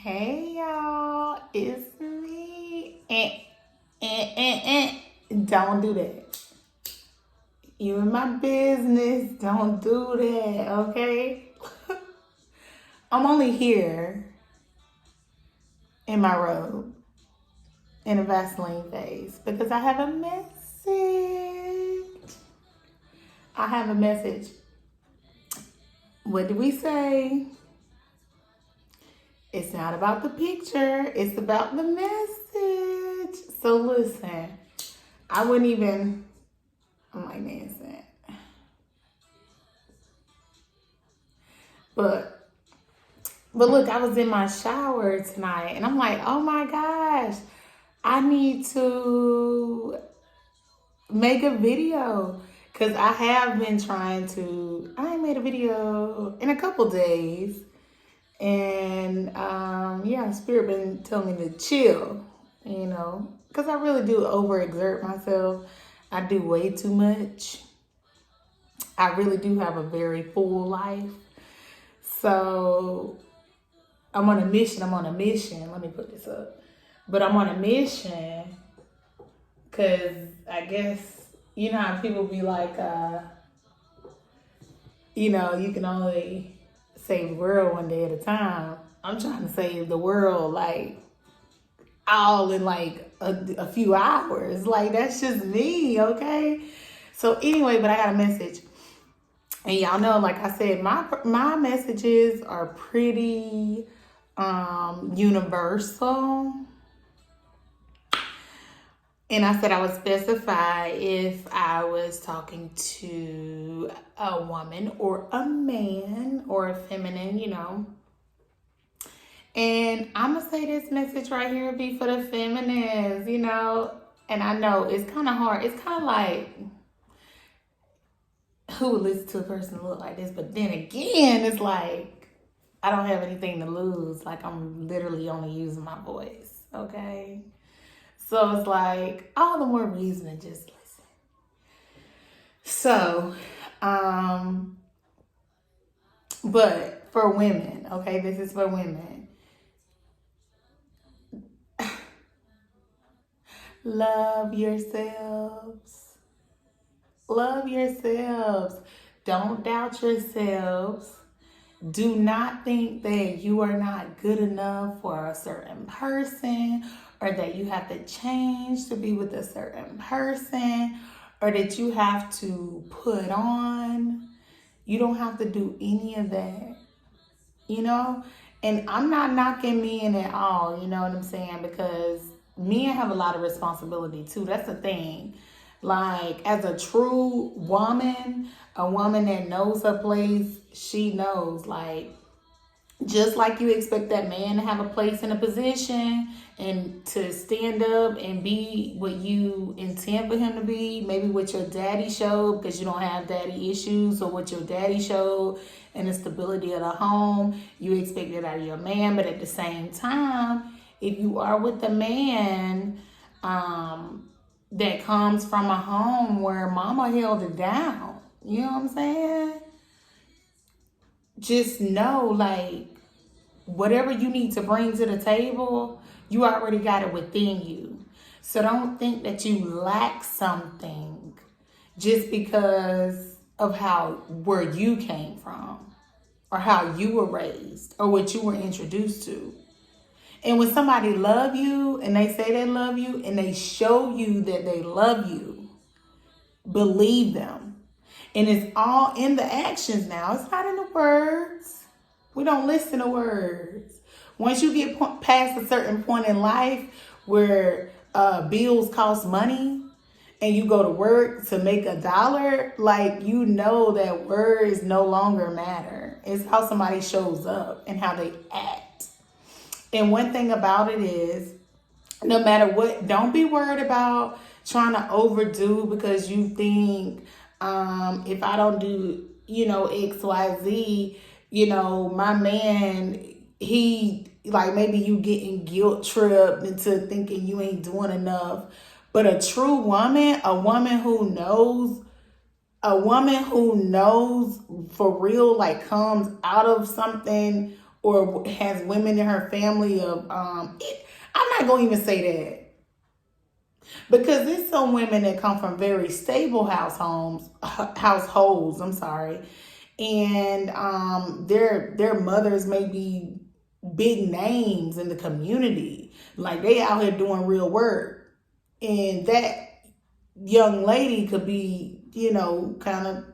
Hey y'all, it's me. Don't do that. You in my business. Don't do that, okay? I'm only here in my robe in a Vaseline face because I have a message. I have a message. What do we say? It's not about the picture. It's about the message. So listen, I wouldn't even, I'm like, man, But look, I was in my shower tonight and I'm like, oh my gosh, I need to make a video. Cause I have been trying to, I ain't made a video in a couple days. And yeah, Spirit been telling me to chill, because I really do overexert myself. I do way too much. I really do have a very full life. So I'm on a mission. Let me put this up. But I'm on a mission because I guess, you know how people be like, you can only save the world one day at a time. I'm trying to save the world like all in like a few hours. Like that's just me, okay? So anyway, but I got a message. And y'all know, like I said, my messages are pretty universal. And I said I would specify if I was talking to a woman or a man or a feminine, And I'm going to say this message right here would be for the feminines, And I know it's kind of hard. It's kind of like, who would listen to a person look like this? But then again, it's like, I don't have anything to lose. Like I'm literally only using my voice, okay? So it's like all the more reason to just listen. So, but for women, okay, this is for women. Love yourselves. Love yourselves. Don't doubt yourselves. Do not think that you are not good enough for a certain person, or that you have to change to be with a certain person, or that you have to put on. You don't have to do any of that, And I'm not knocking men at all, you know what I'm saying? Because men have a lot of responsibility too. That's the thing. Like, as a true woman, a woman that knows her place, she knows, like, just like you expect that man to have a place in a position and to stand up and be what you intend for him to be, maybe what your daddy showed because you don't have daddy issues, or what your daddy showed and the stability of the home, you expect it out of your man. But at the same time, if you are with a man that comes from a home where mama held it down, you know what I'm saying? Just know, like, whatever you need to bring to the table, you already got it within you. So don't think that you lack something just because of where you came from, or how you were raised, or what you were introduced to. And when somebody love you and they say they love you and they show you that they love you, believe them. And it's all in the actions now. It's not in the words. We don't listen to words. Once you get past a certain point in life where bills cost money and you go to work to make $1, like, that words no longer matter. It's how somebody shows up and how they act. And one thing about it is, no matter what, don't be worried about trying to overdo because you think, if I don't do, X, Y, Z, my man, maybe you getting guilt tripped into thinking you ain't doing enough. But a true woman, a woman who knows for real, like, comes out of something or has women in her family of I'm not going to even say that. Because there's some women that come from very stable households, I'm sorry. And their mothers may be big names in the community. Like they out here doing real work. And that young lady could be, kind of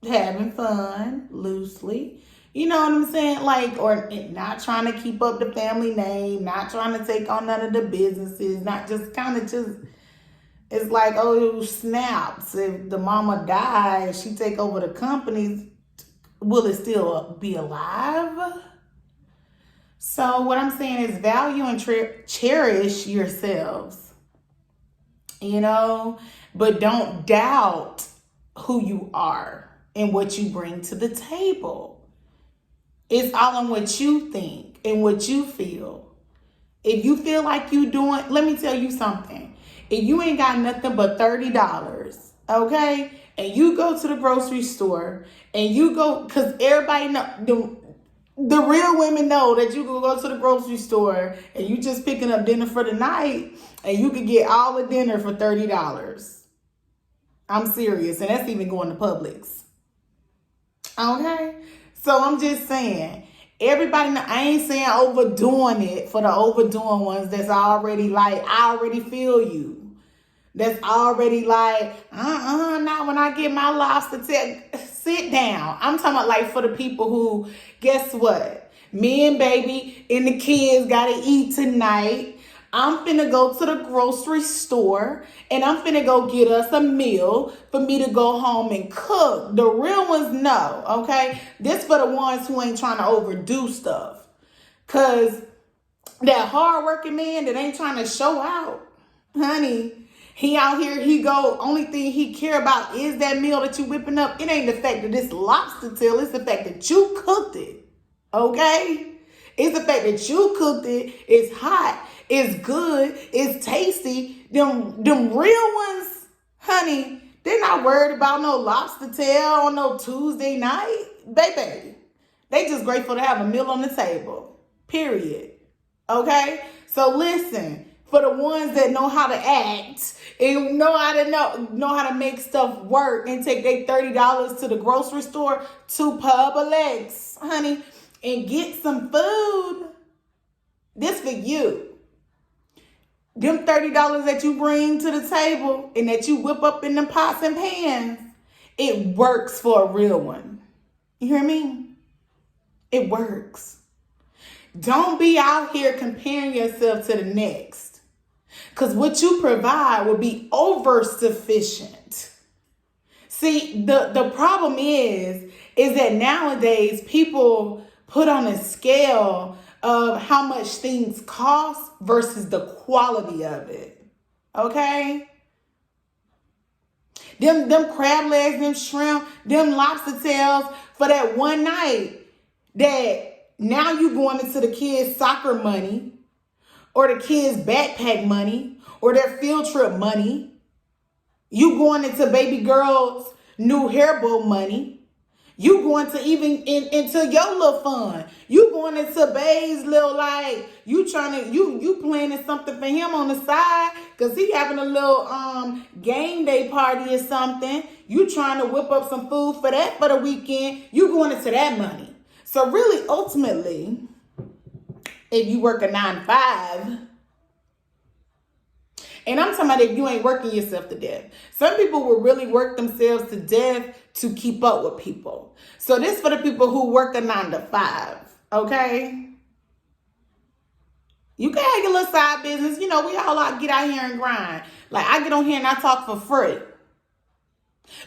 having fun loosely. You know what I'm saying? Like, or not trying to keep up the family name, not trying to take on none of the businesses, not just kind of just, it's like, oh, snaps. If the mama dies, she take over the companies, will it still be alive? So what I'm saying is value and cherish yourselves, but don't doubt who you are and what you bring to the table. It's all in what you think and what you feel. If you feel like you doing, let me tell you something. If you ain't got nothing but $30, okay, and you go to the grocery store and you go, because everybody know, the real women know that you can go to the grocery store and you just picking up dinner for the night and you can get all the dinner for $30. I'm serious. And that's even going to Publix. Okay? So I'm just saying, everybody, I ain't saying overdoing it for the overdoing ones that's already like, I already feel you. That's already like, not when I get my lobster tail. Sit down. I'm talking about like for the people who, guess what? Me and baby and the kids got to eat tonight. I'm finna go to the grocery store and I'm finna go get us a meal for me to go home and cook. The real ones know, okay? This for the ones who ain't trying to overdo stuff. Because that hardworking man that ain't trying to show out, honey, he out here, he go, only thing he care about is that meal that you whipping up. It ain't the fact that this lobster tail, it's the fact that you cooked it, okay? It's the fact that you cooked it, it's hot, it's good, it's tasty. Them real ones, honey, they're not worried about no lobster tail on no Tuesday night. Baby, they just grateful to have a meal on the table, period, okay? So listen, for the ones that know how to act and know how to make stuff work and take their $30 to the grocery store, to Publix, honey, and get some food. This for you. Them $30 that you bring to the table and that you whip up in them pots and pans, it works for a real one. You hear me? It works. Don't be out here comparing yourself to the next. Because what you provide will be over sufficient. See, the problem is that nowadays people put on a scale of how much things cost versus the quality of it. Okay? Them crab legs, them shrimp, them lobster tails for that one night, that now you going into the kids' soccer money or the kids' backpack money or their field trip money. You going into baby girl's new hair bow money. You going to even into your little fun. You going into Bay's little, like, you planning something for him on the side because he having a little game day party or something. You trying to whip up some food for that for the weekend. You going into that money. So really, ultimately, if you work a 9-to-5, and I'm talking about if you ain't working yourself to death. Some people will really work themselves to death to keep up with people. So this for the people who work a 9-to-5, okay? You can have your little side business. We all get out here and grind. Like, I get on here and I talk for free.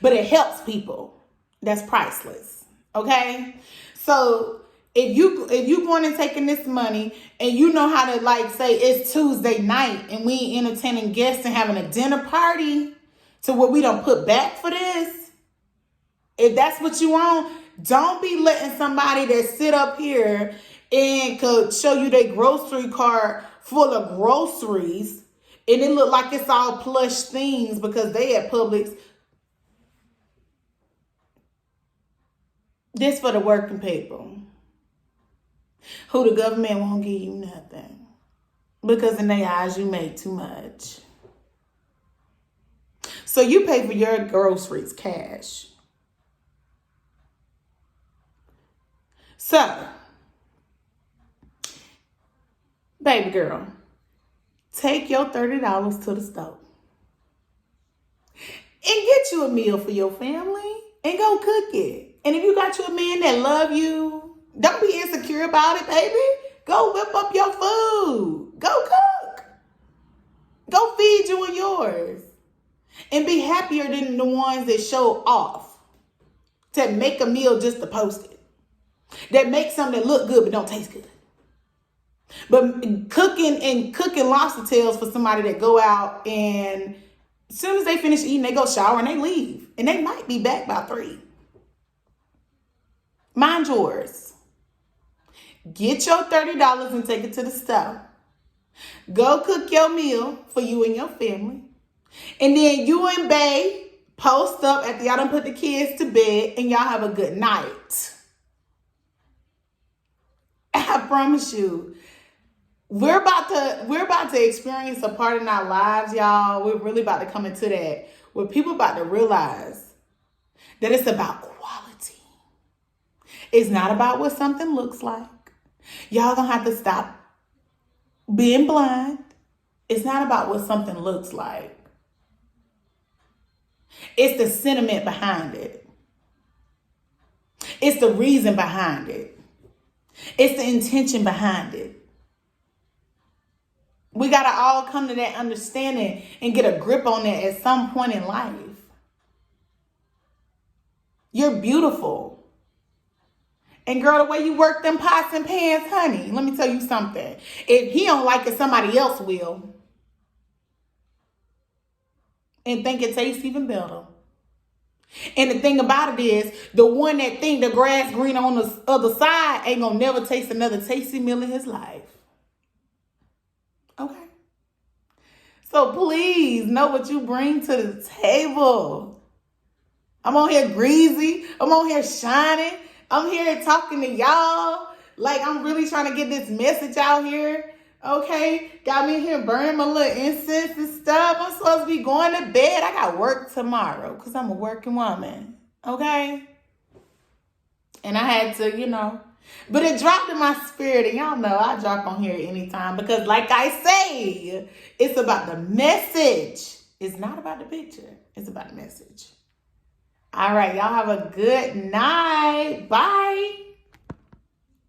But it helps people. That's priceless, okay? So if you going and taking this money and you know how to, like, say it's Tuesday night and we ain't entertaining guests and having a dinner party to what we don't put back for this, if that's what you want, don't be letting somebody that sit up here and could show you their grocery cart full of groceries and it look like it's all plush things because they at Publix. This for the working people who the government won't give you nothing because in their eyes you make too much. So you pay for your groceries cash. So, baby girl, take your $30 to the store and get you a meal for your family and go cook it. And if you got you a man that love you, don't be insecure about it, baby. Go whip up your food. Go cook. Go feed you and yours. And be happier than the ones that show off. To make a meal just to post it. That make something that look good but don't taste good. But cooking lobster tails for somebody that go out and as soon as they finish eating, they go shower and they leave. And they might be back by 3. Mind yours. Get your $30 and take it to the store. Go cook your meal for you and your family. And then you and bae post up after y'all done put the kids to bed and y'all have a good night. I promise you. We're about to experience a part in our lives, y'all. We're really about to come into that where people about to realize that it's about quality. It's not about what something looks like. Y'all gonna have to stop being blind. It's not about what something looks like. It's the sentiment behind it. It's the reason behind it. It's the intention behind it. We got to all come to that understanding and get a grip on that at some point in life. You're beautiful. And girl, the way you work them pots and pans, honey, let me tell you something. If he don't like it, somebody else will. And think it tastes even better. And the thing about it is, the one that think the grass green on the other side ain't gonna never taste another tasty meal in his life. Okay? So please know what you bring to the table. I'm on here greasy. I'm on here shining. I'm here talking to y'all. Like I'm really trying to get this message out here. Okay? Got me here burning my little incense and stuff. I'm supposed to be going to bed. I got work tomorrow because I'm a working woman. Okay? And I had to, but it dropped in my spirit. And y'all know I drop on here anytime because like I say, it's about the message. It's not about the picture. It's about the message. All right. Y'all have a good night. Bye.